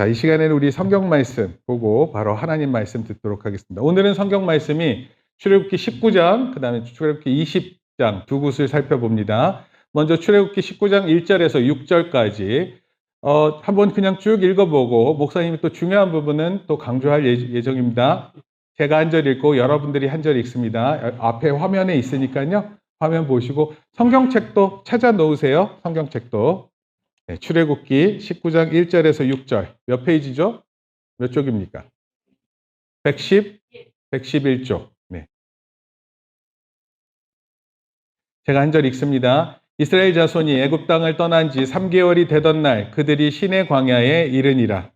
자, 이 시간에는 우리 성경 말씀 보고 바로 하나님 말씀 듣도록 하겠습니다. 오늘은 성경 말씀이 출애굽기 19장, 그 다음에 출애굽기 20장 두 곳을 살펴봅니다. 먼저 출애굽기 19장 1절에서 6절까지 한번 그냥 쭉 읽어보고 목사님이 또 중요한 부분은 또 강조할 예정입니다. 제가 한 절 읽고 여러분들이 한 절 읽습니다. 앞에 화면에 있으니까요. 화면 보시고 성경책도 찾아 놓으세요. 성경책도. 네, 출애굽기 19장 1절에서 6절. 몇 페이지죠? 몇 쪽입니까? 111쪽. 네. 제가 한 절 읽습니다. 이스라엘 자손이 애굽 땅을 떠난 지 3개월이 되던 날 그들이 시내 광야에 이르니라.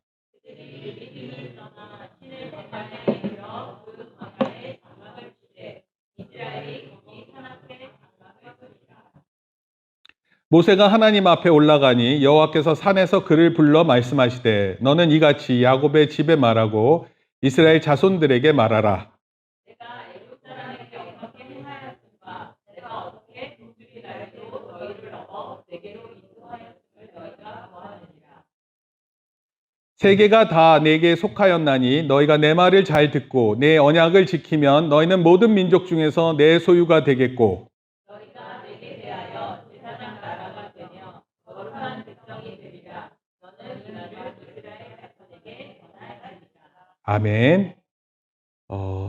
모세가 하나님 앞에 올라가니 여호와께서 산에서 그를 불러 말씀하시되 너는 이같이 야곱의 집에 말하고 이스라엘 자손들에게 말하라. 내가 애굽 사람에게 어떻게 행하였음과 내가 어떻게 동물이 날도 너희를 얻어 내게로 인도하였음을 너희가 보았느니라. 세계가 다 내게 속하였나니 너희가 내 말을 잘 듣고 내 언약을 지키면 너희는 모든 민족 중에서 내 소유가 되겠고 아멘.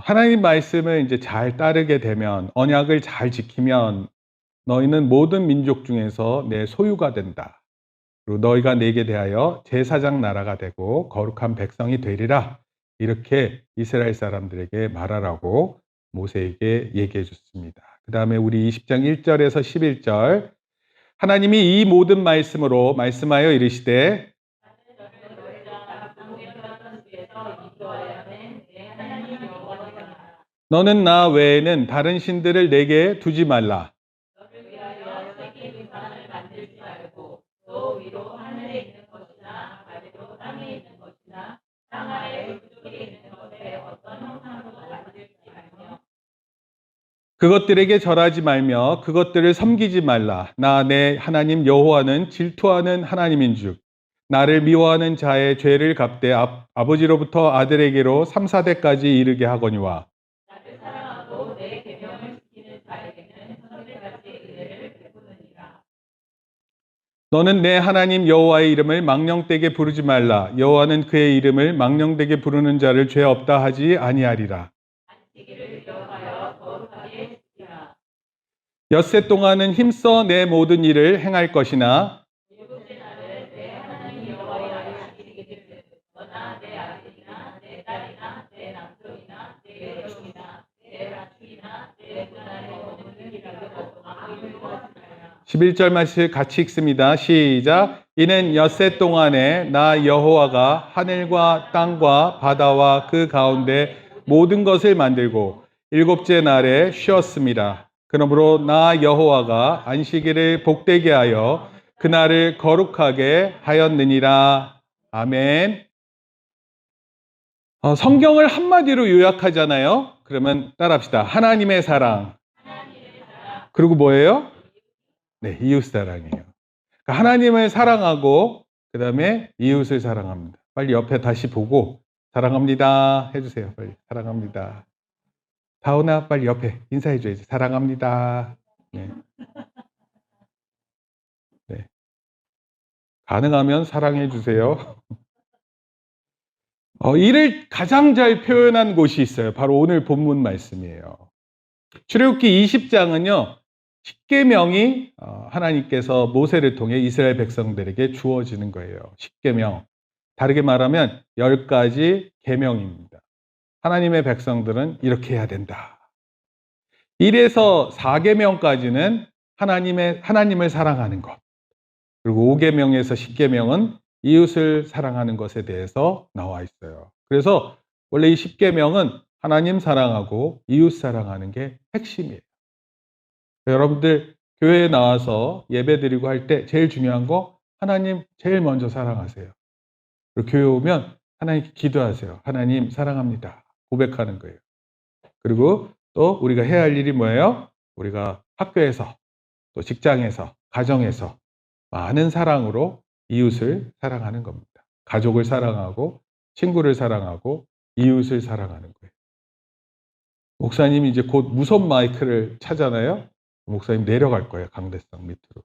하나님 말씀을 이제 잘 따르게 되면, 언약을 잘 지키면 너희는 모든 민족 중에서 내 소유가 된다. 그리고 너희가 내게 대하여 제사장 나라가 되고 거룩한 백성이 되리라. 이렇게 이스라엘 사람들에게 말하라고 모세에게 얘기해 줬습니다. 그 다음에 우리 20장 1절에서 11절. 하나님이 이 모든 말씀으로 말씀하여 이르시되 너는 나 외에는 다른 신들을 내게 두지 말라. 너를 위하여 새긴 우상을 만들지 말고 또 위로 하늘에 있는 것이나 아래로 땅에 있는 것이나 땅 아래 물 속에 있는 것에 어떤 형상도 만들지 말며 그것들에게 절하지 말며 그것들을 섬기지 말라. 나 내 하나님 여호와는 질투하는 하나님인즉 나를 미워하는 자의 죄를 갚되 아버지로부터 아들에게로 3, 4대까지 이르게 하거니와 나를 사랑하고 내 계명을 지키는 자에게는 천대까지 은혜를 베푸느니라. 너는 내 하나님 여호와의 이름을 망령되게 부르지 말라. 여호와는 그의 이름을 망령되게 부르는 자를 죄 없다 하지 아니하리라. 안식일을 여호와여 거룩하게 지키라. 엿새 동안은 힘써 내 모든 일을 행할 것이나 (11절) 11절 말씀 같이 읽습니다. 시작. 이는 엿새 동안에 나 여호와가 하늘과 땅과 바다와 그 가운데 모든 것을 만들고 일곱째 날에 쉬었습니다. 그러므로 나 여호와가 안식일을 복되게 하여 그날을 거룩하게 하였느니라. 아멘. 성경을 한마디로 요약하잖아요. 그러면 따라합시다. 하나님의 사랑. 그리고 뭐예요? 네, 이웃사랑이에요. 그러니까 하나님을 사랑하고 그 다음에 이웃을 사랑합니다. 빨리 옆에 다시 보고 사랑합니다 해주세요. 빨리 사랑합니다. 다운아 빨리 옆에 인사해줘야지. 사랑합니다. 네. 네. 가능하면 사랑해주세요. 이를 가장 잘 표현한 곳이 있어요. 바로 오늘 본문 말씀이에요. 출애굽기 20장은요. 십계명이 하나님께서 모세를 통해 이스라엘 백성들에게 주어지는 거예요. 십계명. 다르게 말하면 10가지 계명입니다. 하나님의 백성들은 이렇게 해야 된다. 1에서 4계명까지는 하나님을 사랑하는 것. 그리고 5계명에서 10계명은 이웃을 사랑하는 것에 대해서 나와 있어요. 그래서 원래 이 10계명은 하나님 사랑하고 이웃 사랑하는 게 핵심이에요. 여러분들 교회에 나와서 예배드리고 할 때 제일 중요한 거 하나님 제일 먼저 사랑하세요. 그리고 교회 오면 하나님께 기도하세요. 하나님 사랑합니다. 고백하는 거예요. 그리고 또 우리가 해야 할 일이 뭐예요? 우리가 학교에서 또 직장에서 가정에서 많은 사랑으로 이웃을 사랑하는 겁니다. 가족을 사랑하고 친구를 사랑하고 이웃을 사랑하는 거예요. 목사님이 이제 곧 무선 마이크를 차잖아요. 목사님 내려갈 거예요. 강대상 밑으로.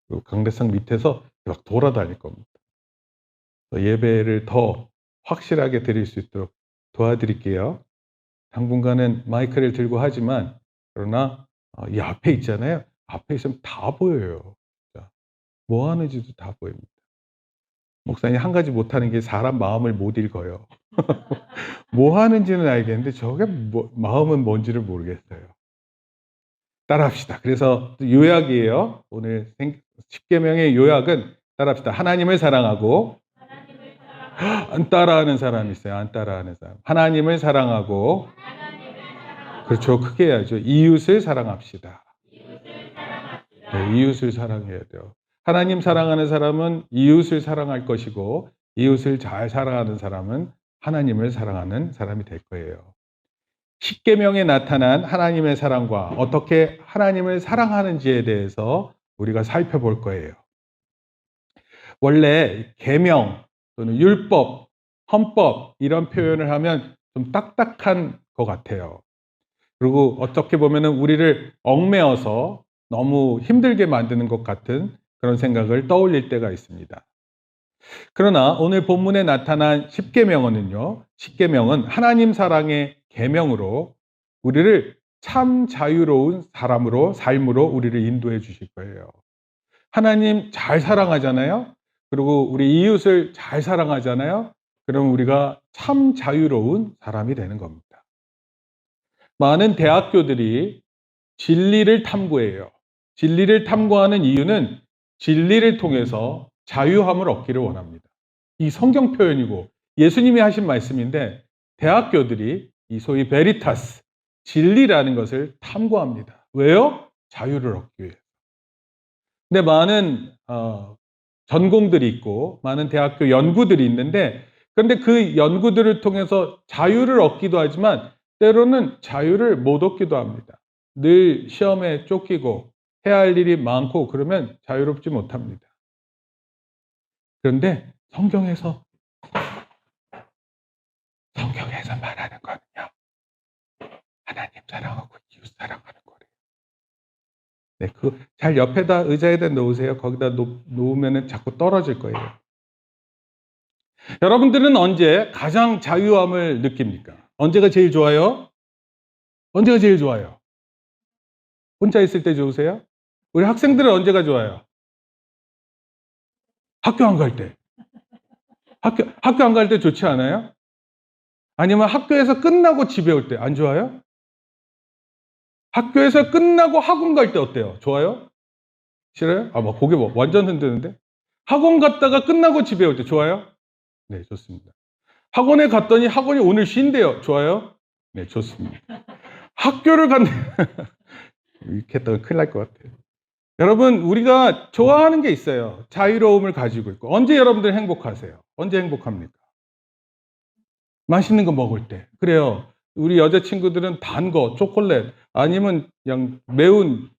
그리고 강대상 밑에서 막 돌아다닐 겁니다. 예배를 더 확실하게 드릴 수 있도록 도와드릴게요. 당분간은 마이크를 들고 하지만 그러나 이 앞에 있잖아요. 앞에 있으면 다 보여요. 뭐 하는지도 다 보입니다. 목사님 한 가지 못하는 게 사람 마음을 못 읽어요. 뭐 하는지는 알겠는데 저게 마음은 뭔지를 모르겠어요. 따라합시다. 그래서 요약이에요. 오늘 10계명의 요약은 따라합시다. 하나님을 사랑하고 안 따라하는 사람이 있어요. 안 따라하는 사람. 하나님을 사랑하고 그렇죠. 크게 해야죠. 이웃을 사랑합시다. 네, 이웃을 사랑해야 돼요. 하나님 사랑하는 사람은 이웃을 사랑할 것이고 이웃을 잘 사랑하는 사람은 하나님을 사랑하는 사람이 될 거예요. 십계명에 나타난 하나님의 사랑과 어떻게 하나님을 사랑하는지에 대해서 우리가 살펴볼 거예요. 원래 계명 또는 율법, 헌법 이런 표현을 하면 좀 딱딱한 것 같아요. 그리고 어떻게 보면은 우리를 얽매어서 너무 힘들게 만드는 것 같은 그런 생각을 떠올릴 때가 있습니다. 그러나 오늘 본문에 나타난 십계명은요, 십계명은 하나님 사랑의 계명으로 우리를 참 자유로운 사람으로 삶으로 우리를 인도해 주실 거예요. 하나님 잘 사랑하잖아요. 그리고 우리 이웃을 잘 사랑하잖아요. 그럼 우리가 참 자유로운 사람이 되는 겁니다. 많은 대학교들이 진리를 탐구해요. 진리를 탐구하는 이유는 진리를 통해서 자유함을 얻기를 원합니다. 이 성경 표현이고 예수님이 하신 말씀인데 대학교들이 이 소위 베리타스, 진리라는 것을 탐구합니다. 왜요? 자유를 얻기 위해. 근데 많은 전공들이 있고 많은 대학교 연구들이 있는데 그런데 그 연구들을 통해서 자유를 얻기도 하지만 때로는 자유를 못 얻기도 합니다. 늘 시험에 쫓기고 해야 할 일이 많고 그러면 자유롭지 못합니다. 그런데 성경에서 말하는 거는요. 하나님 사랑하고 이웃 사랑하는 거래요. 네, 잘 옆에다 의자에다 놓으세요. 거기다 놓으면 자꾸 떨어질 거예요. 여러분들은 언제 가장 자유함을 느낍니까? 언제가 제일 좋아요? 언제가 제일 좋아요? 혼자 있을 때 좋으세요? 우리 학생들은 언제가 좋아요? 학교 안 갈 때. 학교 안 갈 때 좋지 않아요? 아니면 학교에서 끝나고 집에 올 때 안 좋아요? 학교에서 끝나고 학원 갈 때 어때요? 좋아요? 싫어요? 막 고개 완전 흔드는데? 학원 갔다가 끝나고 집에 올 때 좋아요? 네, 좋습니다. 학원에 갔더니 학원이 오늘 쉰대요. 좋아요? 네, 좋습니다. 학교를 갔네. 이렇게 했다가 큰일 날 것 같아요. 여러분, 우리가 좋아하는 게 있어요. 자유로움을 가지고 있고. 언제 여러분들 행복하세요? 언제 행복합니까? 맛있는 거 먹을 때. 그래요. 우리 여자친구들은 단 거, 초콜릿, 아니면 그냥 매운,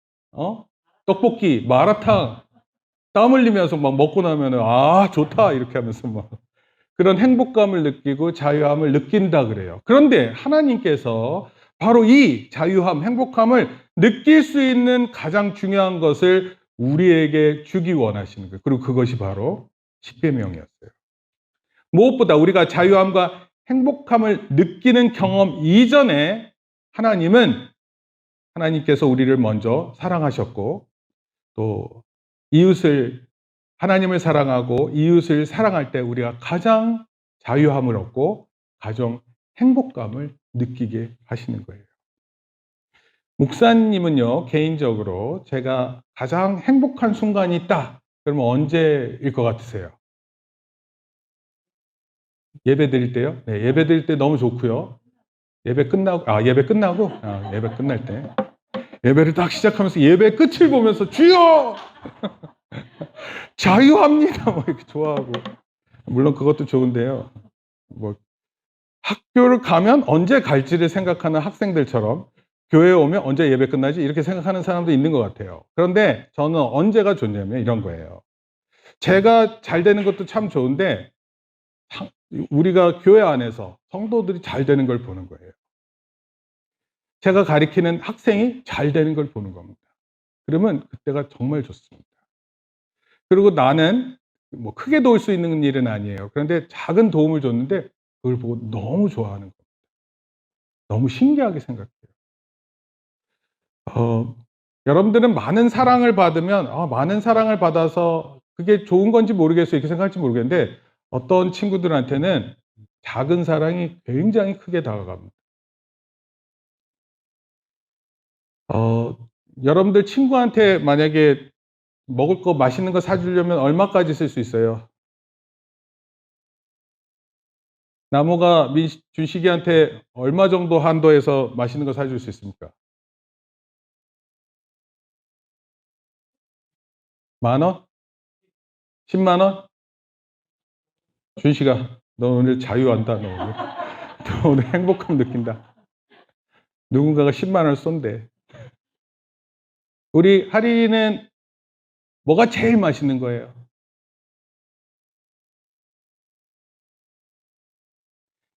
떡볶이, 마라탕, 땀 흘리면서 막 먹고 나면, 좋다. 이렇게 하면서 막. 그런 행복감을 느끼고 자유함을 느낀다 그래요. 그런데 하나님께서 바로 이 자유함, 행복함을 느낄 수 있는 가장 중요한 것을 우리에게 주기 원하시는 거예요. 그리고 그것이 바로 십계명이었어요. 무엇보다 우리가 자유함과 행복함을 느끼는 경험 이전에 하나님께서 우리를 먼저 사랑하셨고 또 하나님을 사랑하고 이웃을 사랑할 때 우리가 가장 자유함을 얻고 가장 행복감을 느끼게 하시는 거예요. 목사님은요, 개인적으로 제가 가장 행복한 순간이 있다. 그러면 언제일 것 같으세요? 예배 드릴 때요? 네, 예배 드릴 때 너무 좋고요. 예배 끝날 때. 예배를 딱 시작하면서 예배 끝을 보면서 주여! 자유합니다. 이렇게 좋아하고. 물론 그것도 좋은데요. 학교를 가면 언제 갈지를 생각하는 학생들처럼 교회에 오면 언제 예배 끝나지? 이렇게 생각하는 사람도 있는 것 같아요. 그런데 저는 언제가 좋냐면 이런 거예요. 제가 잘 되는 것도 참 좋은데 우리가 교회 안에서 성도들이 잘 되는 걸 보는 거예요. 제가 가리키는 학생이 잘 되는 걸 보는 겁니다. 그러면 그때가 정말 좋습니다. 그리고 나는 뭐 크게 도울 수 있는 일은 아니에요. 그런데 작은 도움을 줬는데 그걸 보고 너무 좋아하는 겁니다. 너무 신기하게 생각해요. 여러분들은 많은 사랑을 받으면 많은 사랑을 받아서 그게 좋은 건지 모르겠어요. 이렇게 생각할지 모르겠는데 어떤 친구들한테는 작은 사랑이 굉장히 크게 다가갑니다. 여러분들 친구한테 만약에 먹을 거 맛있는 거 사주려면 얼마까지 쓸 수 있어요? 나무가 준식이한테 얼마 정도 한도에서 맛있는 거 사줄 수 있습니까? 10,000원? 100,000원? 준식아, 너 오늘 자유한다. 너 오늘. 너 오늘 행복함 느낀다. 누군가가 100,000원을 쏜대. 우리 하린이는 뭐가 제일 맛있는 거예요?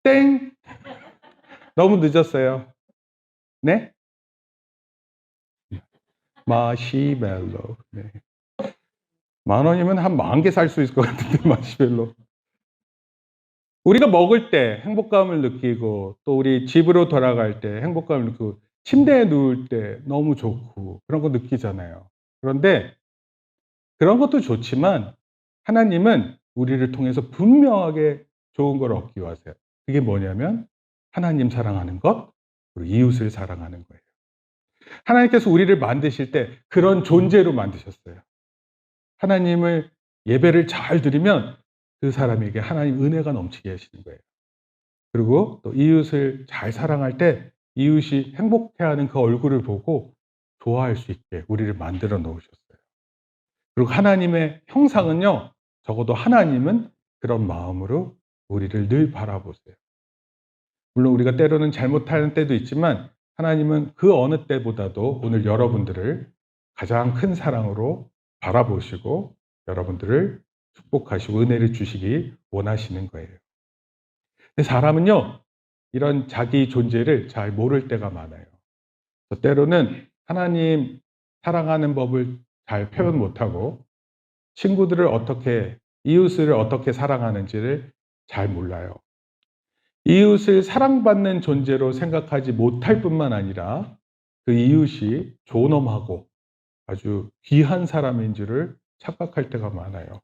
땡! 너무 늦었어요. 네? 마시멜로. 네. 10,000원이면 한 10,000개 살 수 있을 것 같은데, 마시멜로. 우리가 먹을 때 행복감을 느끼고 또 우리 집으로 돌아갈 때 행복감을 느끼고 침대에 누울 때 너무 좋고 그런 거 느끼잖아요. 그런데 그런 것도 좋지만 하나님은 우리를 통해서 분명하게 좋은 걸 얻기 원하세요. 그게 뭐냐면 하나님 사랑하는 것, 그리고 이웃을 사랑하는 거예요. 하나님께서 우리를 만드실 때 그런 존재로 만드셨어요. 하나님을 예배를 잘 드리면 그 사람에게 하나님 은혜가 넘치게 하시는 거예요. 그리고 또 이웃을 잘 사랑할 때 이웃이 행복해하는 그 얼굴을 보고 좋아할 수 있게 우리를 만들어 놓으셨어요. 그리고 하나님의 형상은요, 적어도 하나님은 그런 마음으로 우리를 늘 바라보세요. 물론 우리가 때로는 잘못하는 때도 있지만 하나님은 그 어느 때보다도 오늘 여러분들을 가장 큰 사랑으로 바라보시고 여러분들을 축복하시고 은혜를 주시기 원하시는 거예요. 근데 사람은요, 이런 자기 존재를 잘 모를 때가 많아요. 때로는 하나님 사랑하는 법을 잘 표현 못하고 친구들을 어떻게, 이웃을 어떻게 사랑하는지를 잘 몰라요. 이웃을 사랑받는 존재로 생각하지 못할 뿐만 아니라 그 이웃이 존엄하고 아주 귀한 사람인 줄을 착각할 때가 많아요.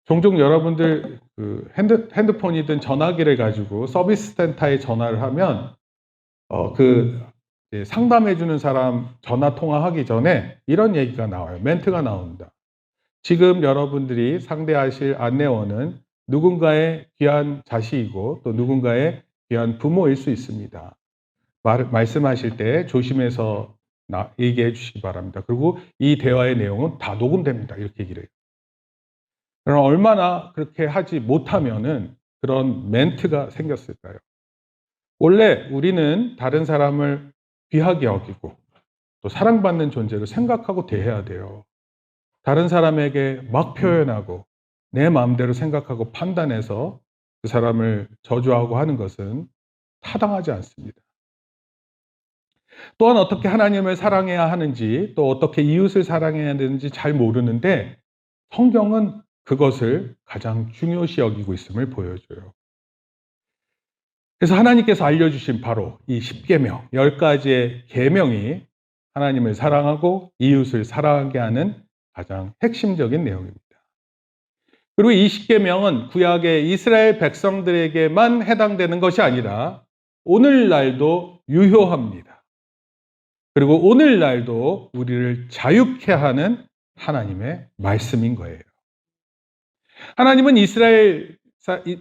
종종 여러분들 그 핸드폰이든 전화기를 가지고 서비스 센터에 전화를 하면 상담해 주는 사람 전화 통화하기 전에 이런 얘기가 나와요. 멘트가 나옵니다. 지금 여러분들이 상대하실 안내원은 누군가의 귀한 자식이고 또 누군가의 귀한 부모일 수 있습니다. 말씀하실 때 조심해서 얘기해 주시기 바랍니다. 그리고 이 대화의 내용은 다 녹음됩니다. 이렇게 얘기를 해요. 그럼 얼마나 그렇게 하지 못하면은 그런 멘트가 생겼을까요? 원래 우리는 다른 사람을 귀하게 여기고 또 사랑받는 존재로 생각하고 대해야 돼요. 다른 사람에게 막 표현하고 내 마음대로 생각하고 판단해서 그 사람을 저주하고 하는 것은 타당하지 않습니다. 또한 어떻게 하나님을 사랑해야 하는지 또 어떻게 이웃을 사랑해야 되는지 잘 모르는데 성경은 그것을 가장 중요시 여기고 있음을 보여줘요. 그래서 하나님께서 알려주신 바로 이 10계명, 10가지의 계명이 하나님을 사랑하고 이웃을 사랑하게 하는 가장 핵심적인 내용입니다. 그리고 이 10계명은 구약의 이스라엘 백성들에게만 해당되는 것이 아니라 오늘날도 유효합니다. 그리고 오늘날도 우리를 자유케 하는 하나님의 말씀인 거예요. 하나님은 이스라엘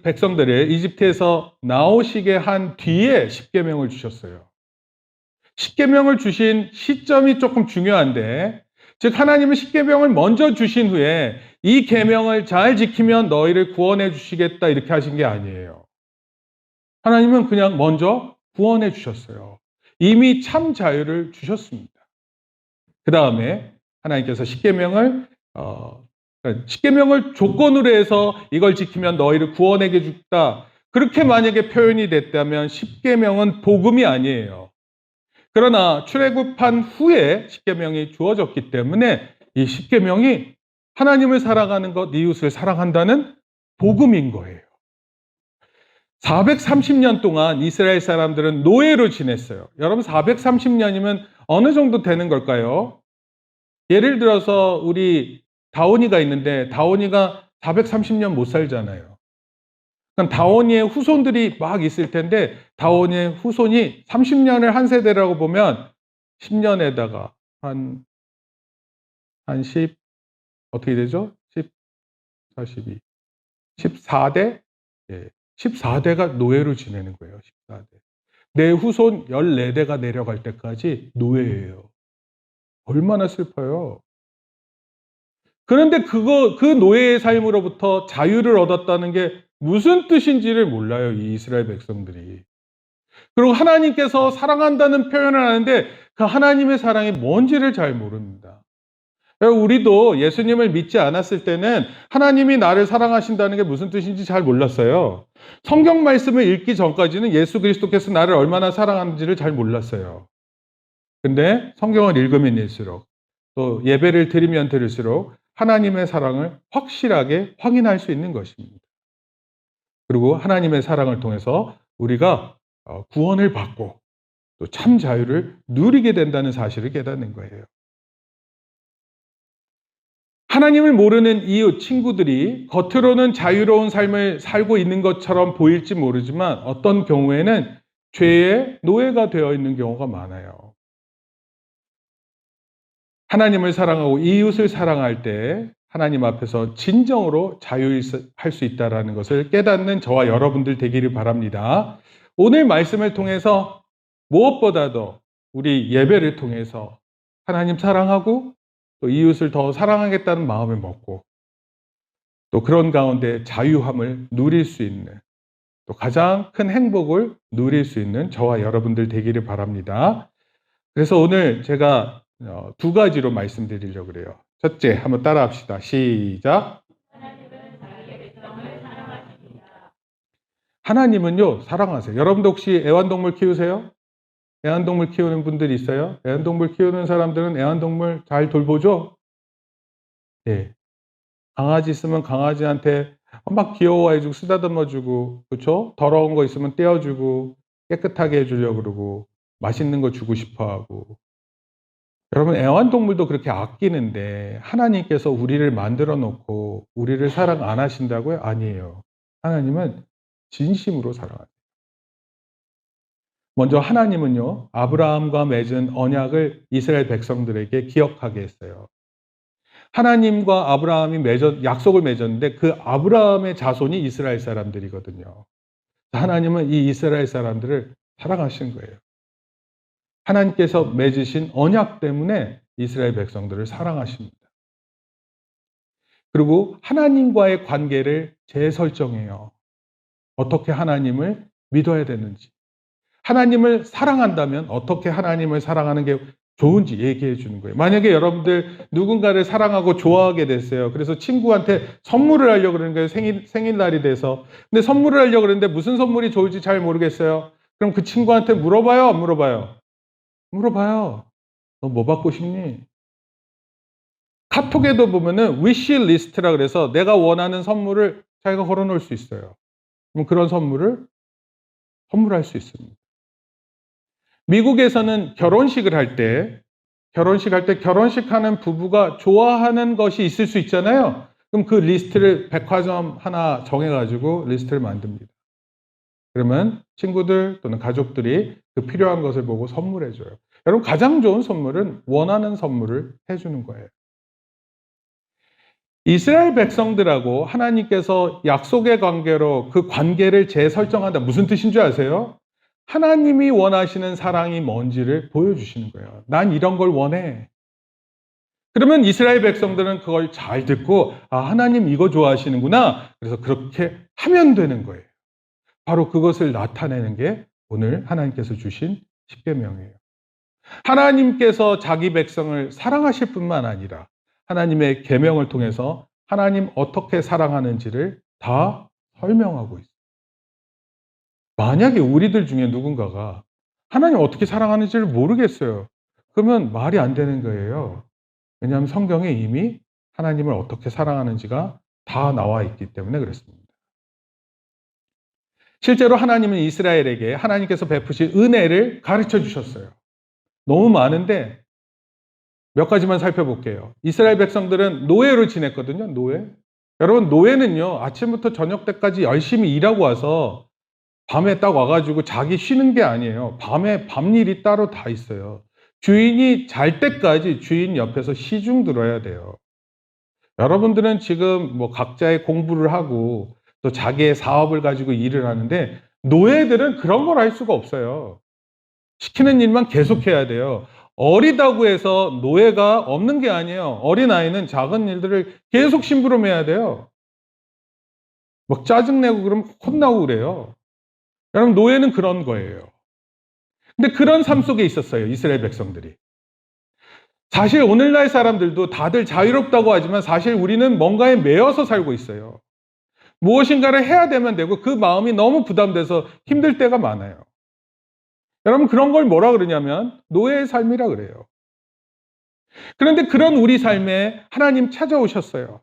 백성들을 이집트에서 나오시게 한 뒤에 10계명을 주셨어요. 10계명을 주신 시점이 조금 중요한데, 즉 하나님은 10계명을 먼저 주신 후에 이 계명을 잘 지키면 너희를 구원해 주시겠다 이렇게 하신 게 아니에요. 하나님은 그냥 먼저 구원해 주셨어요. 이미 참 자유를 주셨습니다. 그 다음에 하나님께서 10계명을 십계명을 조건으로 해서 이걸 지키면 너희를 구원하게 주겠다. 그렇게 만약에 표현이 됐다면 십계명은 복음이 아니에요. 그러나 출애굽한 후에 십계명이 주어졌기 때문에 이 십계명이 하나님을 사랑하는 것, 이웃을 사랑한다는 복음인 거예요. 430년 동안 이스라엘 사람들은 노예로 지냈어요. 여러분 430년이면 어느 정도 되는 걸까요? 예를 들어서 우리 다온이가 있는데 다온이가 430년 못 살잖아요. 그러니까 다온이의 후손들이 막 있을 텐데 다온이의 후손이 30년을 한 세대라고 보면 10년에다가 한 10, 어떻게 되죠? 10, 42, 14대? 예, 14대가 노예로 지내는 거예요. 14대. 내 후손 14대가 내려갈 때까지 노예예요. 얼마나 슬퍼요. 그런데 그 노예의 삶으로부터 자유를 얻었다는 게 무슨 뜻인지를 몰라요, 이 이스라엘 백성들이. 그리고 하나님께서 사랑한다는 표현을 하는데 그 하나님의 사랑이 뭔지를 잘 모릅니다. 우리도 예수님을 믿지 않았을 때는 하나님이 나를 사랑하신다는 게 무슨 뜻인지 잘 몰랐어요. 성경 말씀을 읽기 전까지는 예수 그리스도께서 나를 얼마나 사랑하는지를 잘 몰랐어요. 근데 성경을 읽으면 읽을수록 또 예배를 드리면 드릴수록 하나님의 사랑을 확실하게 확인할 수 있는 것입니다. 그리고 하나님의 사랑을 통해서 우리가 구원을 받고 또 참 자유를 누리게 된다는 사실을 깨닫는 거예요. 하나님을 모르는 이웃, 친구들이 겉으로는 자유로운 삶을 살고 있는 것처럼 보일지 모르지만 어떤 경우에는 죄의 노예가 되어 있는 경우가 많아요. 하나님을 사랑하고 이웃을 사랑할 때 하나님 앞에서 진정으로 자유할 수 있다는 것을 깨닫는 저와 여러분들 되기를 바랍니다. 오늘 말씀을 통해서 무엇보다도 우리 예배를 통해서 하나님 사랑하고 또 이웃을 더 사랑하겠다는 마음을 먹고 또 그런 가운데 자유함을 누릴 수 있는 또 가장 큰 행복을 누릴 수 있는 저와 여러분들 되기를 바랍니다. 그래서 오늘 제가 두 가지로 말씀드리려고 그래요. 첫째, 한번 따라합시다. 시작. 하나님은요, 사랑하세요. 여러분도 혹시 애완동물 키우세요? 애완동물 키우는 분들이 있어요? 애완동물 키우는 사람들은 애완동물 잘 돌보죠? 네. 강아지 있으면 강아지한테 막 귀여워해주고 쓰다듬어주고, 그렇죠? 더러운 거 있으면 떼어주고 깨끗하게 해주려고 그러고 맛있는 거 주고 싶어하고. 여러분 애완동물도 그렇게 아끼는데 하나님께서 우리를 만들어 놓고 우리를 사랑 안 하신다고요? 아니에요. 하나님은 진심으로 사랑합니다. 먼저 하나님은요, 아브라함과 맺은 언약을 이스라엘 백성들에게 기억하게 했어요. 하나님과 아브라함이 약속을 맺었는데 그 아브라함의 자손이 이스라엘 사람들이거든요. 하나님은 이 이스라엘 사람들을 사랑하신 거예요. 하나님께서 맺으신 언약 때문에 이스라엘 백성들을 사랑하십니다. 그리고 하나님과의 관계를 재설정해요. 어떻게 하나님을 믿어야 되는지. 하나님을 사랑한다면 어떻게 하나님을 사랑하는 게 좋은지 얘기해 주는 거예요. 만약에 여러분들 누군가를 사랑하고 좋아하게 됐어요. 그래서 친구한테 선물을 하려고 그러는 거예요. 생일날이 돼서. 근데 선물을 하려고 그러는데 무슨 선물이 좋을지 잘 모르겠어요. 그럼 그 친구한테 물어봐요? 안 물어봐요? 물어봐요. 너 뭐 받고 싶니? 카톡에도 보면은 위시 리스트라 그래서 내가 원하는 선물을 자기가 걸어 놓을 수 있어요. 그럼 그런 선물을 선물할 수 있습니다. 미국에서는 결혼식을 할 때 결혼식하는 부부가 좋아하는 것이 있을 수 있잖아요. 그럼 그 리스트를 백화점 하나 정해가지고 리스트를 만듭니다. 그러면 친구들 또는 가족들이 그 필요한 것을 보고 선물해줘요. 여러분 가장 좋은 선물은 원하는 선물을 해주는 거예요. 이스라엘 백성들하고 하나님께서 약속의 관계로 그 관계를 재설정한다. 무슨 뜻인 줄 아세요? 하나님이 원하시는 사랑이 뭔지를 보여주시는 거예요. 난 이런 걸 원해. 그러면 이스라엘 백성들은 그걸 잘 듣고 하나님 이거 좋아하시는구나. 그래서 그렇게 하면 되는 거예요. 바로 그것을 나타내는 게 오늘 하나님께서 주신 십계명이에요. 하나님께서 자기 백성을 사랑하실 뿐만 아니라 하나님의 계명을 통해서 하나님 어떻게 사랑하는지를 다 설명하고 있어요. 만약에 우리들 중에 누군가가 하나님 어떻게 사랑하는지를 모르겠어요. 그러면 말이 안 되는 거예요. 왜냐하면 성경에 이미 하나님을 어떻게 사랑하는지가 다 나와 있기 때문에 그렇습니다. 실제로 하나님은 이스라엘에게 하나님께서 베푸신 은혜를 가르쳐 주셨어요. 너무 많은데 몇 가지만 살펴볼게요. 이스라엘 백성들은 노예로 지냈거든요. 노예. 여러분, 노예는요, 아침부터 저녁 때까지 열심히 일하고 와서 밤에 딱 와가지고 자기 쉬는 게 아니에요. 밤에 밤일이 따로 다 있어요. 주인이 잘 때까지 주인 옆에서 시중 들어야 돼요. 여러분들은 지금 뭐 각자의 공부를 하고 또 자기의 사업을 가지고 일을 하는데 노예들은 그런 걸 할 수가 없어요. 시키는 일만 계속해야 돼요. 어리다고 해서 노예가 없는 게 아니에요. 어린아이는 작은 일들을 계속 심부름해야 돼요. 막 짜증내고 그러면 혼나고 그래요. 여러분, 노예는 그런 거예요. 근데 그런 삶 속에 있었어요, 이스라엘 백성들이. 사실 오늘날 사람들도 다들 자유롭다고 하지만 사실 우리는 뭔가에 매여서 살고 있어요. 무엇인가를 해야 되면 되고 그 마음이 너무 부담돼서 힘들 때가 많아요. 여러분, 그런 걸 뭐라 그러냐면 노예의 삶이라 그래요. 그런데 그런 우리 삶에 하나님 찾아오셨어요.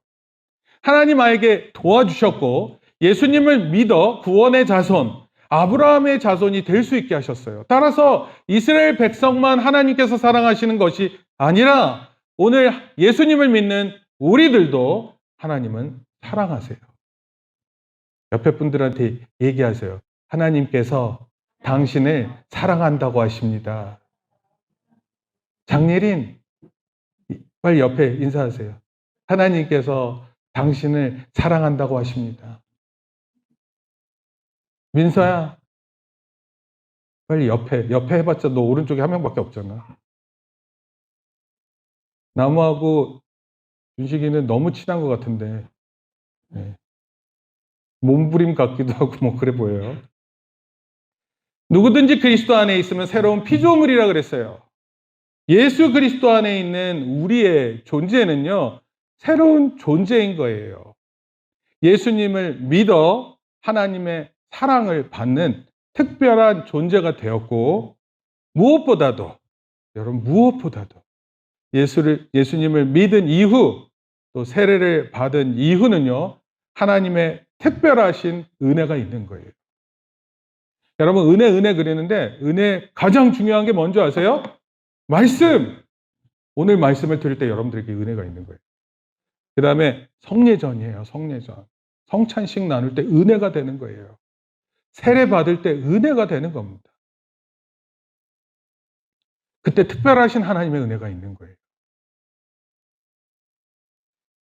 하나님 아에게 도와주셨고 예수님을 믿어 구원의 자손, 아브라함의 자손이 될 수 있게 하셨어요. 따라서 이스라엘 백성만 하나님께서 사랑하시는 것이 아니라 오늘 예수님을 믿는 우리들도 하나님은 사랑하세요. 옆에 분들한테 얘기하세요. 하나님께서 당신을 사랑한다고 하십니다. 장예린, 빨리 옆에 인사하세요. 하나님께서 당신을 사랑한다고 하십니다. 민서야, 빨리 옆에 해봤자 너 오른쪽에 한 명밖에 없잖아. 나무하고 윤식이는 너무 친한 것 같은데, 네. 몸부림 같기도 하고 뭐 그래 보여요. 누구든지 그리스도 안에 있으면 새로운 피조물이라 그랬어요. 예수 그리스도 안에 있는 우리의 존재는요, 새로운 존재인 거예요. 예수님을 믿어 하나님의 사랑을 받는 특별한 존재가 되었고, 무엇보다도, 여러분, 무엇보다도 예수님을 믿은 이후, 또 세례를 받은 이후는요, 하나님의 특별하신 은혜가 있는 거예요. 여러분, 은혜 그리는데, 은혜 가장 중요한 게 뭔지 아세요? 말씀! 오늘 말씀을 들을 때 여러분들에게 은혜가 있는 거예요. 그 다음에 성례전이에요, 성례전. 성찬식 나눌 때 은혜가 되는 거예요. 세례 받을 때 은혜가 되는 겁니다. 그때 특별하신 하나님의 은혜가 있는 거예요.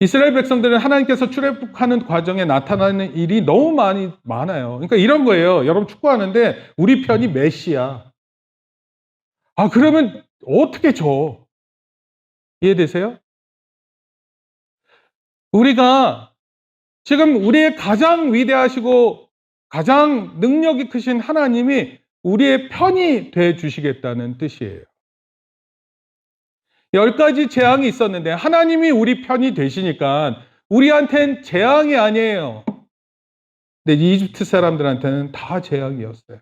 이스라엘 백성들은 하나님께서 출애굽하는 과정에 나타나는 일이 너무 많아요. 그러니까 이런 거예요. 여러분 축구하는데 우리 편이 메시야. 아, 그러면 어떻게 져? 이해되세요? 우리가 지금 우리의 가장 위대하시고 가장 능력이 크신 하나님이 우리의 편이 돼 주시겠다는 뜻이에요. 10가지 재앙이 있었는데 하나님이 우리 편이 되시니까 우리한텐 재앙이 아니에요. 근데 이집트 사람들한테는 다 재앙이었어요.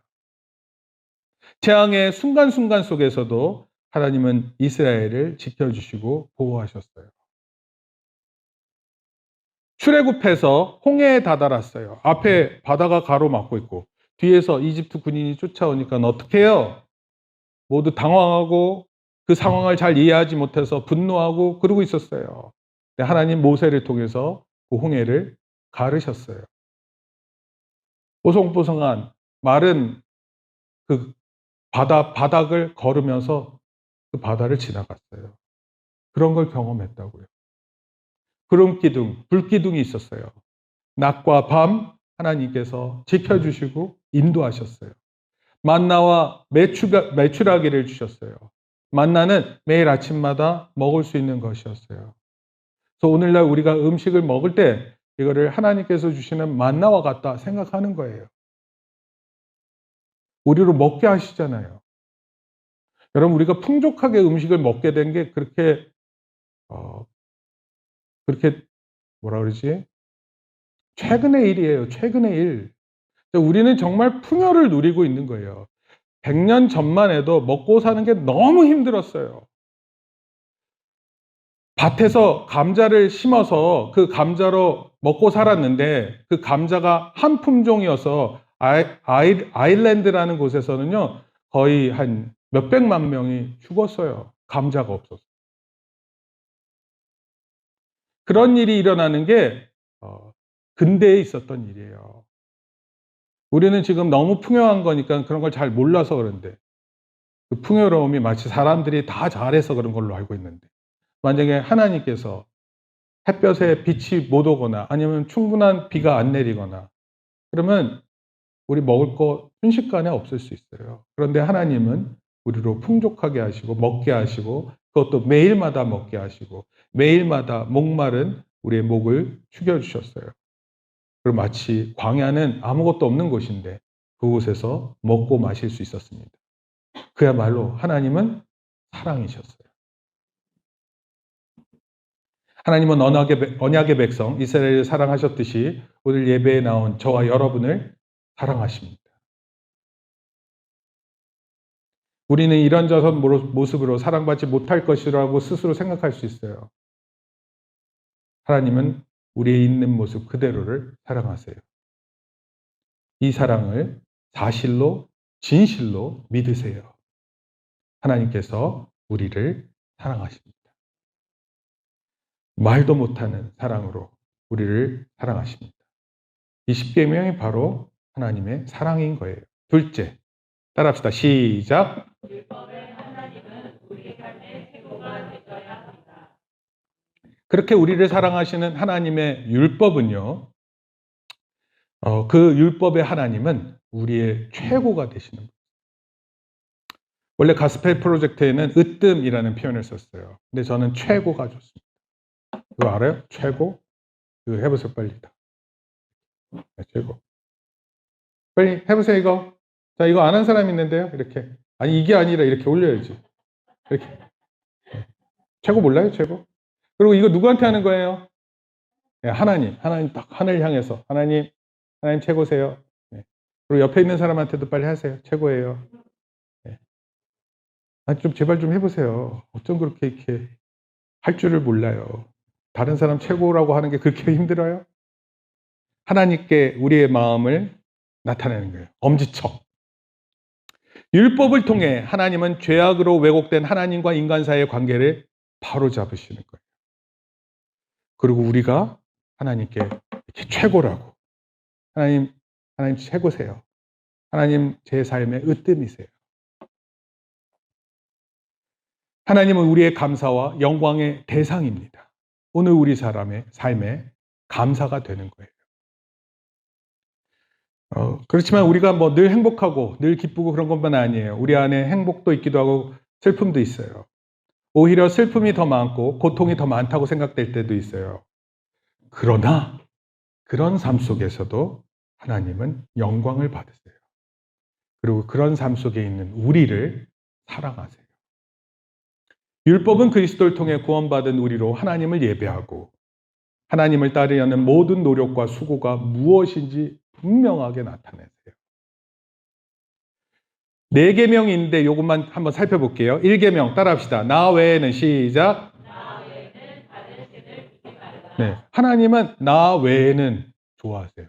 재앙의 순간순간 속에서도 하나님은 이스라엘을 지켜주시고 보호하셨어요. 출애굽해서 홍해에 다다랐어요. 앞에 바다가 가로막고 있고 뒤에서 이집트 군인이 쫓아오니까 어떻게 해요? 모두 당황하고 그 상황을 잘 이해하지 못해서 분노하고 그러고 있었어요. 하나님 모세를 통해서 그 홍해를 가르셨어요. 뽀송뽀송한 마른 그 바닥을 걸으면서 그 바다를 지나갔어요. 그런 걸 경험했다고요. 구름 기둥, 불 기둥이 있었어요. 낮과 밤 하나님께서 지켜주시고 인도하셨어요. 만나와 메추라기를 주셨어요. 만나는 매일 아침마다 먹을 수 있는 것이었어요. 그래서 오늘날 우리가 음식을 먹을 때 이거를 하나님께서 주시는 만나와 같다 생각하는 거예요. 우리로 먹게 하시잖아요. 여러분, 우리가 풍족하게 음식을 먹게 된 게 그렇게 뭐라 그러지? 최근의 일이에요. 최근의 일. 우리는 정말 풍요를 누리고 있는 거예요. 100년 전만 해도 먹고 사는 게 너무 힘들었어요. 밭에서 감자를 심어서 그 감자로 먹고 살았는데 그 감자가 한 품종이어서 아일랜드라는 곳에서는요, 거의 한 몇백만 명이 죽었어요. 감자가 없어서. 그런 일이 일어나는 게 근대에 있었던 일이에요. 우리는 지금 너무 풍요한 거니까 그런 걸 잘 몰라서 그런데, 그 풍요로움이 마치 사람들이 다 잘해서 그런 걸로 알고 있는데, 만약에 하나님께서 햇볕에 빛이 못 오거나 아니면 충분한 비가 안 내리거나 그러면 우리 먹을 거 순식간에 없을 수 있어요. 그런데 하나님은 우리로 풍족하게 하시고 먹게 하시고 그것도 매일마다 먹게 하시고 매일마다 목마른 우리의 목을 축여주셨어요. 그리고 마치 광야는 아무것도 없는 곳인데 그곳에서 먹고 마실 수 있었습니다. 그야말로 하나님은 사랑이셨어요. 하나님은 언약의 백성 이스라엘을 사랑하셨듯이 오늘 예배에 나온 저와 여러분을 사랑하십니다. 우리는 이런저런 모습으로 사랑받지 못할 것이라고 스스로 생각할 수 있어요. 하나님은 우리의 있는 모습 그대로를 사랑하세요. 이 사랑을 사실로 진실로 믿으세요. 하나님께서 우리를 사랑하십니다. 말도 못하는 사랑으로 우리를 사랑하십니다. 이 십계명이 바로 하나님의 사랑인 거예요. 둘째, 따라합시다. 시작. 그렇게 우리를 사랑하시는 하나님의 율법은요, 그 율법의 하나님은 우리의 최고가 되시는 거예요. 원래 가스펠 프로젝트에는 으뜸이라는 표현을 썼어요. 근데 저는 최고가 좋습니다. 그거 알아요? 최고? 그거 해보세요, 빨리. 네, 최고. 빨리 해보세요, 이거. 자, 이거 안 한 사람 있는데요? 이렇게. 아니, 이게 아니라 이렇게 올려야지. 이렇게. 네. 최고 몰라요, 최고? 그리고 이거 누구한테 하는 거예요? 네, 하나님 딱 하늘 향해서. 하나님 최고세요. 네. 그리고 옆에 있는 사람한테도 빨리 하세요. 최고예요. 네. 아니, 좀 제발 좀 해보세요. 어쩜 그렇게 이렇게 할 줄을 몰라요. 다른 사람 최고라고 하는 게 그렇게 힘들어요? 하나님께 우리의 마음을 나타내는 거예요. 엄지척. 율법을 통해 하나님은 죄악으로 왜곡된 하나님과 인간 사이의 관계를 바로잡으시는 거예요. 그리고 우리가 하나님께 이렇게 최고라고. 하나님 최고세요. 하나님 제 삶의 으뜸이세요. 하나님은 우리의 감사와 영광의 대상입니다. 오늘 우리 사람의 삶에 감사가 되는 거예요. 그렇지만 우리가 뭐 늘 행복하고 늘 기쁘고 그런 것만 아니에요. 우리 안에 행복도 있기도 하고 슬픔도 있어요. 오히려 슬픔이 더 많고 고통이 더 많다고 생각될 때도 있어요. 그러나 그런 삶 속에서도 하나님은 영광을 받으세요. 그리고 그런 삶 속에 있는 우리를 사랑하세요. 율법은 그리스도를 통해 구원받은 우리로 하나님을 예배하고 하나님을 따르려는 모든 노력과 수고가 무엇인지 분명하게 나타내세요. 4계명이 있는데 이것만 한번 살펴볼게요. 1계명 따라합시다. 나 외에는 시작. 네, 하나님은 나 외에는 좋아하세요.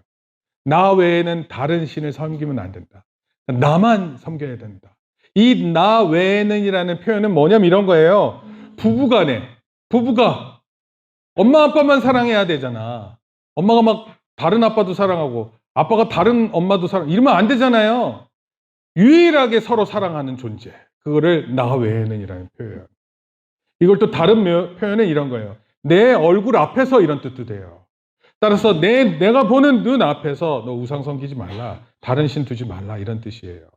나 외에는 다른 신을 섬기면 안 된다. 나만 섬겨야 된다. 이 나 외에는이라는 표현은 뭐냐면 이런 거예요. 부부가 엄마 아빠만 사랑해야 되잖아. 엄마가 막 다른 아빠도 사랑하고 아빠가 다른 엄마도 이러면 안 되잖아요. 유일하게 서로 사랑하는 존재. 그거를 나 외에는이라는 표현. 이걸 또 다른 표현은 이런 거예요. 내 얼굴 앞에서 이런 뜻도 돼요. 따라서 내가 보는 눈 앞에서 너 우상 섬기지 말라. 다른 신 두지 말라. 이런 뜻이에요.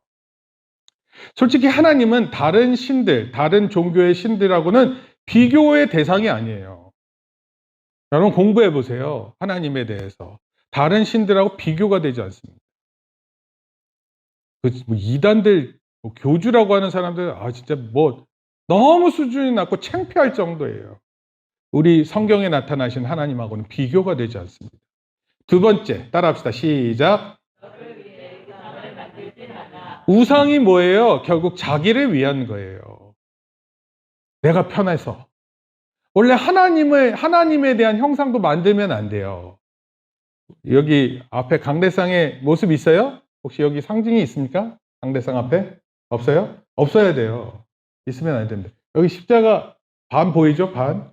솔직히 하나님은 다른 신들, 다른 종교의 신들하고는 비교의 대상이 아니에요. 여러분 공부해 보세요. 하나님에 대해서. 다른 신들하고 비교가 되지 않습니다. 이단들, 교주라고 하는 사람들, 진짜 너무 수준이 낮고 창피할 정도예요. 우리 성경에 나타나신 하나님하고는 비교가 되지 않습니다. 두 번째, 따라합시다. 시작. 우상이 뭐예요? 결국 자기를 위한 거예요. 내가 편해서. 원래 하나님에 대한 형상도 만들면 안 돼요. 여기 앞에 강대상의 모습 있어요? 혹시 여기 상징이 있습니까? 강대상 앞에? 없어요? 없어야 돼요. 있으면 안 됩니다. 여기 십자가 반 보이죠? 반?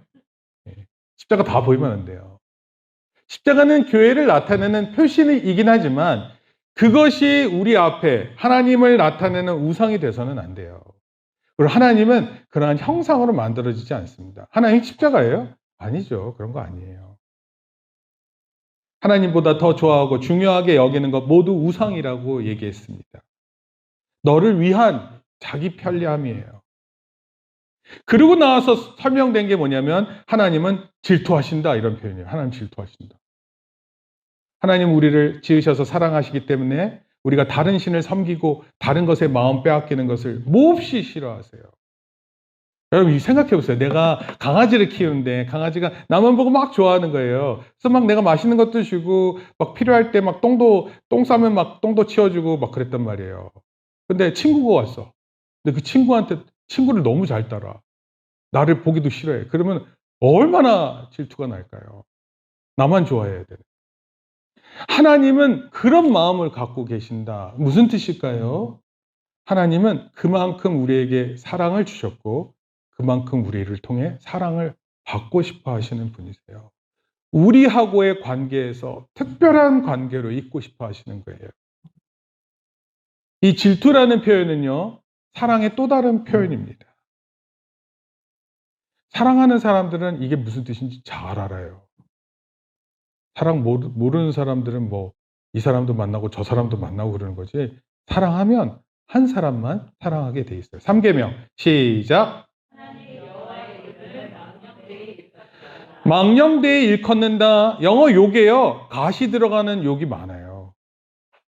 십자가 다 보이면 안 돼요. 십자가는 교회를 나타내는 표시이긴 하지만 그것이 우리 앞에 하나님을 나타내는 우상이 돼서는 안 돼요. 그리고 하나님은 그러한 형상으로 만들어지지 않습니다. 하나님 십자가예요? 아니죠. 그런 거 아니에요. 하나님보다 더 좋아하고 중요하게 여기는 것 모두 우상이라고 얘기했습니다. 너를 위한 자기 편리함이에요. 그러고 나와서 설명된 게 뭐냐면 하나님은 질투하신다 이런 표현이에요. 하나님 질투하신다. 하나님 우리를 지으셔서 사랑하시기 때문에 우리가 다른 신을 섬기고 다른 것에 마음 빼앗기는 것을 몹시 싫어하세요. 여러분 생각해 보세요. 내가 강아지를 키우는데 강아지가 나만 보고 막 좋아하는 거예요. 그래서 막 내가 맛있는 것도 주고 막 필요할 때 막 똥 싸면 막 똥도 치워주고 막 그랬단 말이에요. 근데 친구가 왔어. 근데 그 친구를 너무 잘 따라. 나를 보기도 싫어해. 그러면 얼마나 질투가 날까요? 나만 좋아해야 돼. 하나님은 그런 마음을 갖고 계신다. 무슨 뜻일까요? 하나님은 그만큼 우리에게 사랑을 주셨고 그만큼 우리를 통해 사랑을 받고 싶어 하시는 분이세요. 우리하고의 관계에서 특별한 관계로 있고 싶어 하시는 거예요. 이 질투라는 표현은요, 사랑의 또 다른 표현입니다. 사랑하는 사람들은 이게 무슨 뜻인지 잘 알아요. 사랑 모르는 사람들은 뭐 이 사람도 만나고 저 사람도 만나고 그러는 거지. 사랑하면 한 사람만 사랑하게 돼 있어요. 3계명 시작. 망령되이 일컫는다. 영어 욕이에요. 가시 들어가는 욕이 많아요.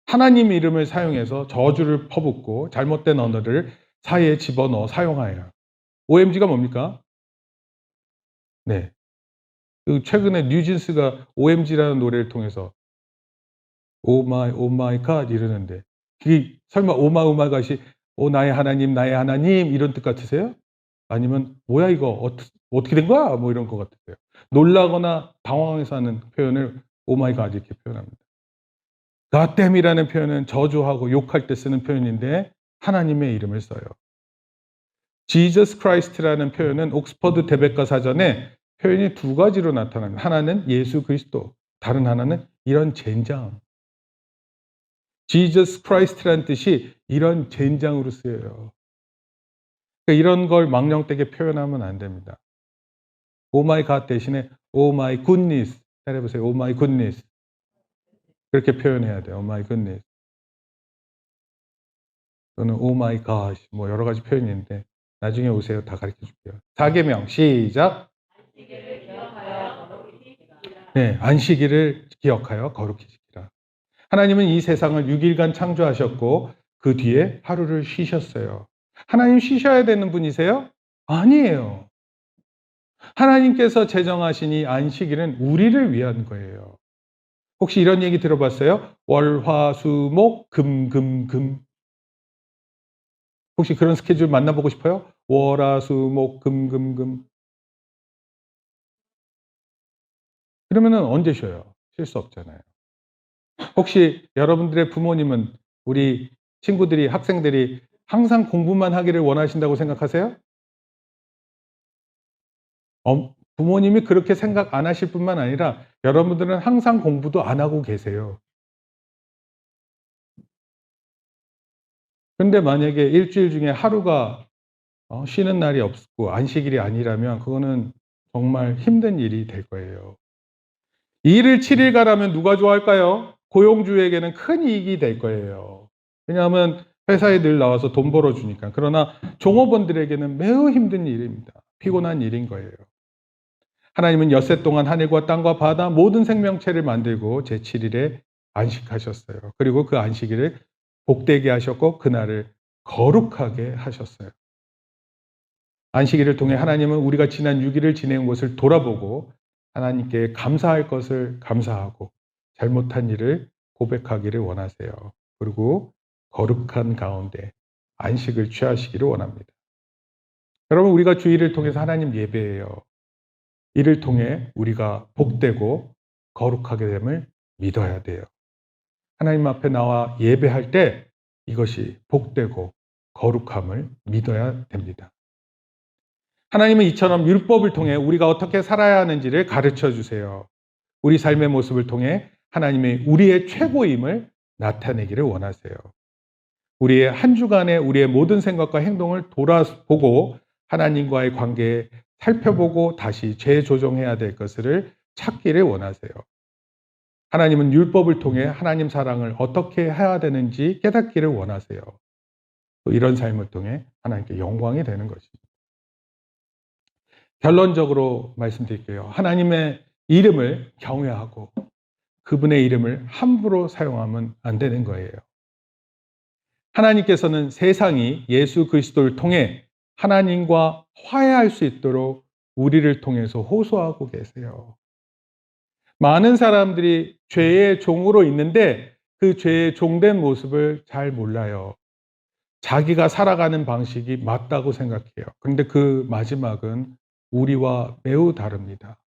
하나님 이름을 사용해서 저주를 퍼붓고 잘못된 언어를 사이에 집어넣어 사용하여요. OMG가 뭡니까? 네. 최근에 뉴진스가 OMG라는 노래를 통해서 오 마이 갓 이러는데 그게 설마 오 마이 갓이 나의 하나님 이런 뜻 같으세요? 아니면 뭐야 이거 어떻게 된 거야? 뭐 이런 것 같으세요. 놀라거나 당황해서 하는 표현을 오 마이 갓 이렇게 표현합니다. 갓댐이라는 표현은 저주하고 욕할 때 쓰는 표현인데 하나님의 이름을 써요. Jesus Christ라는 표현은 옥스퍼드 대백과 사전에 표현이 두 가지로 나타납니다. 하나는 예수 그리스도, 다른 하나는 이런 젠장. Jesus Christ라는 뜻이 이런 젠장으로 쓰여요. 그러니까 이런 걸 망령되게 표현하면 안 됩니다. 오 마이 갓 대신에 오 마이 굿니스 해보세요. 오 마이 굿니스 그렇게 표현해야 돼요. 오 마이 굿니스 또는 오 마이 갓 뭐 여러 가지 표현이 있는데 나중에 오세요. 다 가르쳐 줄게요. 4계명 시작. 네, 안식일을 기억하여 거룩히 지키라. 하나님은 이 세상을 6일간 창조하셨고 그 뒤에 하루를 쉬셨어요. 하나님 쉬셔야 되는 분이세요? 아니에요. 하나님께서 제정하신 이 안식일은 우리를 위한 거예요. 혹시 이런 얘기 들어봤어요? 월, 화, 수, 목, 금, 금, 금. 혹시 그런 스케줄 만나보고 싶어요? 월, 화, 수, 목, 금, 금, 금. 그러면은 언제 쉬어요? 쉴 수 없잖아요. 혹시 여러분들의 부모님은 우리 친구들이, 학생들이 항상 공부만 하기를 원하신다고 생각하세요? 부모님이 그렇게 생각 안 하실 뿐만 아니라 여러분들은 항상 공부도 안 하고 계세요. 근데 만약에 일주일 중에 하루가 쉬는 날이 없고 안식일이 아니라면 그거는 정말 힘든 일이 될 거예요. 2일 7일 가라면 누가 좋아할까요? 고용주에게는 큰 이익이 될 거예요. 왜냐하면 회사에 늘 나와서 돈 벌어주니까. 그러나 종업원들에게는 매우 힘든 일입니다. 피곤한 일인 거예요. 하나님은 엿새 동안 하늘과 땅과 바다 모든 생명체를 만들고 제7일에 안식하셨어요. 그리고 그 안식일을 복되게 하셨고 그날을 거룩하게 하셨어요. 안식일을 통해 하나님은 우리가 지난 6일을 지내온 것을 돌아보고 하나님께 감사할 것을 감사하고 잘못한 일을 고백하기를 원하세요. 그리고 거룩한 가운데 안식을 취하시기를 원합니다. 여러분, 우리가 주일을 통해서 하나님 예배해요. 이를 통해 우리가 복되고 거룩하게 됨을 믿어야 돼요. 하나님 앞에 나와 예배할 때 이것이 복되고 거룩함을 믿어야 됩니다. 하나님은 이처럼 율법을 통해 우리가 어떻게 살아야 하는지를 가르쳐 주세요. 우리 삶의 모습을 통해 하나님이 우리의 최고임을 나타내기를 원하세요. 우리의 한 주간의 우리의 모든 생각과 행동을 돌아보고 하나님과의 관계에 살펴보고 다시 재조정해야 될 것을 찾기를 원하세요. 하나님은 율법을 통해 하나님 사랑을 어떻게 해야 되는지 깨닫기를 원하세요. 또 이런 삶을 통해 하나님께 영광이 되는 것입니다. 결론적으로 말씀드릴게요. 하나님의 이름을 경외하고 그분의 이름을 함부로 사용하면 안 되는 거예요. 하나님께서는 세상이 예수 그리스도를 통해 하나님과 화해할 수 있도록 우리를 통해서 호소하고 계세요. 많은 사람들이 죄의 종으로 있는데 그 죄의 종된 모습을 잘 몰라요. 자기가 살아가는 방식이 맞다고 생각해요. 그런데 그 마지막은 우리와 매우 다릅니다.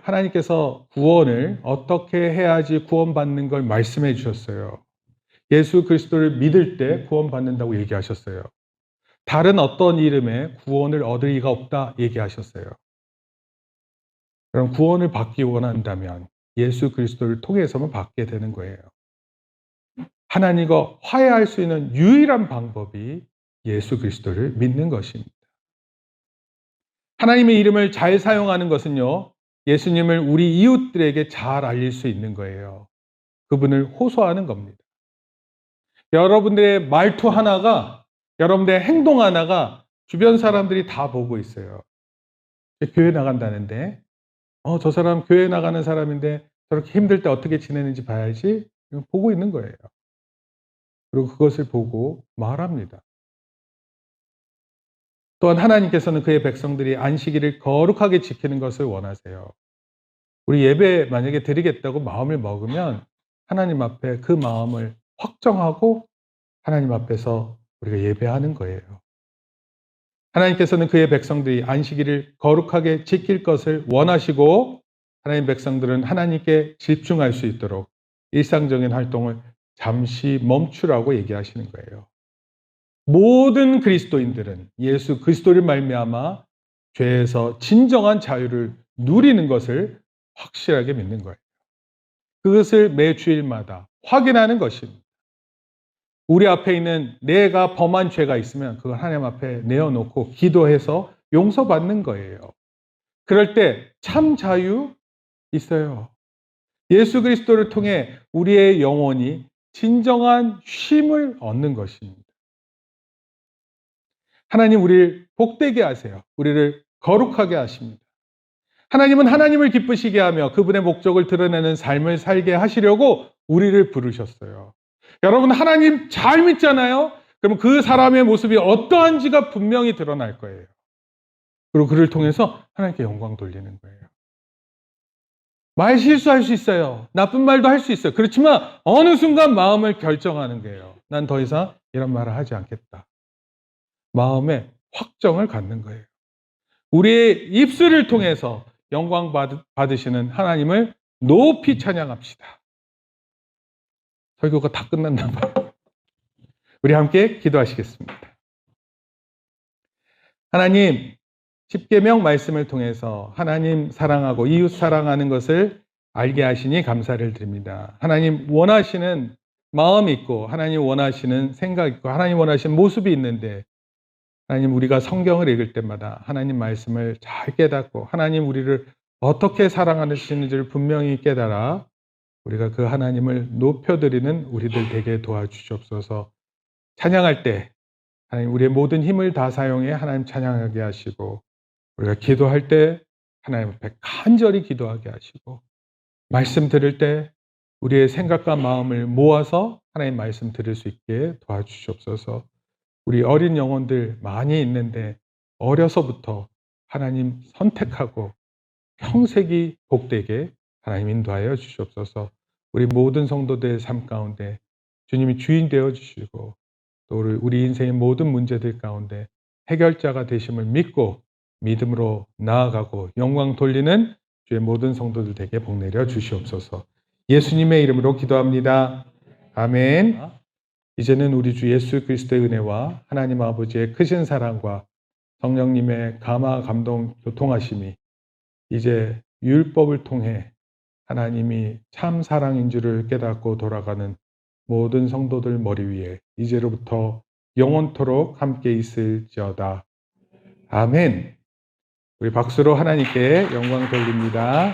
하나님께서 구원을 어떻게 해야지 구원받는 걸 말씀해 주셨어요. 예수 그리스도를 믿을 때 구원받는다고 얘기하셨어요. 다른 어떤 이름에 구원을 얻을 리가 없다 얘기하셨어요. 그럼 구원을 받기 원한다면 예수 그리스도를 통해서만 받게 되는 거예요. 하나님과 화해할 수 있는 유일한 방법이 예수 그리스도를 믿는 것입니다. 하나님의 이름을 잘 사용하는 것은요, 예수님을 우리 이웃들에게 잘 알릴 수 있는 거예요. 그분을 호소하는 겁니다. 여러분들의 말투 하나가, 여러분들의 행동 하나가 주변 사람들이 다 보고 있어요. 교회 나간다는데, 저 사람 교회 나가는 사람인데 저렇게 힘들 때 어떻게 지내는지 봐야지. 보고 있는 거예요. 그리고 그것을 보고 말합니다. 또한 하나님께서는 그의 백성들이 안식일을 거룩하게 지키는 것을 원하세요. 우리 예배 만약에 드리겠다고 마음을 먹으면 하나님 앞에 그 마음을 확정하고 하나님 앞에서 우리가 예배하는 거예요. 하나님께서는 그의 백성들이 안식일을 거룩하게 지킬 것을 원하시고 하나님 백성들은 하나님께 집중할 수 있도록 일상적인 활동을 잠시 멈추라고 얘기하시는 거예요. 모든 그리스도인들은 예수 그리스도를 말미암아 죄에서 진정한 자유를 누리는 것을 확실하게 믿는 거예요. 그것을 매 주일마다 확인하는 것입니다. 우리 앞에 있는 내가 범한 죄가 있으면 그걸 하나님 앞에 내어놓고 기도해서 용서받는 거예요. 그럴 때 참 자유 있어요. 예수 그리스도를 통해 우리의 영혼이 진정한 쉼을 얻는 것입니다. 하나님 우리를 복되게 하세요. 우리를 거룩하게 하십니다. 하나님은 하나님을 기쁘시게 하며 그분의 목적을 드러내는 삶을 살게 하시려고 우리를 부르셨어요. 여러분 하나님 잘 믿잖아요? 그럼 그 사람의 모습이 어떠한지가 분명히 드러날 거예요. 그리고 그를 통해서 하나님께 영광 돌리는 거예요. 말 실수할 수 있어요. 나쁜 말도 할 수 있어요. 그렇지만 어느 순간 마음을 결정하는 거예요. 난 더 이상 이런 말을 하지 않겠다. 마음에 확정을 갖는 거예요. 우리의 입술을 통해서 영광 받으시는 하나님을 높이 찬양합시다. 설교가 다 끝났나 봐요. 우리 함께 기도하시겠습니다. 하나님, 십계명 말씀을 통해서 하나님 사랑하고 이웃 사랑하는 것을 알게 하시니 감사를 드립니다. 하나님 원하시는 마음이 있고 하나님 원하시는 생각이 있고 하나님 원하시는 모습이 있는데 하나님 우리가 성경을 읽을 때마다 하나님 말씀을 잘 깨닫고 하나님 우리를 어떻게 사랑하시는지를 분명히 깨달아 우리가 그 하나님을 높여드리는 우리들 되게 도와주시옵소서. 찬양할 때 하나님 우리의 모든 힘을 다 사용해 하나님 찬양하게 하시고 우리가 기도할 때 하나님 앞에 간절히 기도하게 하시고 말씀 들을 때 우리의 생각과 마음을 모아서 하나님 말씀 들을 수 있게 도와주시옵소서. 우리 어린 영혼들 많이 있는데 어려서부터 하나님 선택하고 평생이 복되게 하나님 인도하여 주시옵소서. 우리 모든 성도들 삶 가운데 주님이 주인 되어 주시고 또 우리 인생의 모든 문제들 가운데 해결자가 되심을 믿고 믿음으로 나아가고 영광 돌리는 주의 모든 성도들 되게 복 내려 주시옵소서. 예수님의 이름으로 기도합니다. 아멘. 이제는 우리 주 예수 그리스도의 은혜와 하나님 아버지의 크신 사랑과 성령님의 감화 감동 교통하심이 이제 율법을 통해 하나님이 참 사랑인 줄을 깨닫고 돌아가는 모든 성도들 머리 위에 이제로부터 영원토록 함께 있을지어다. 아멘. 우리 박수로 하나님께 영광 돌립니다.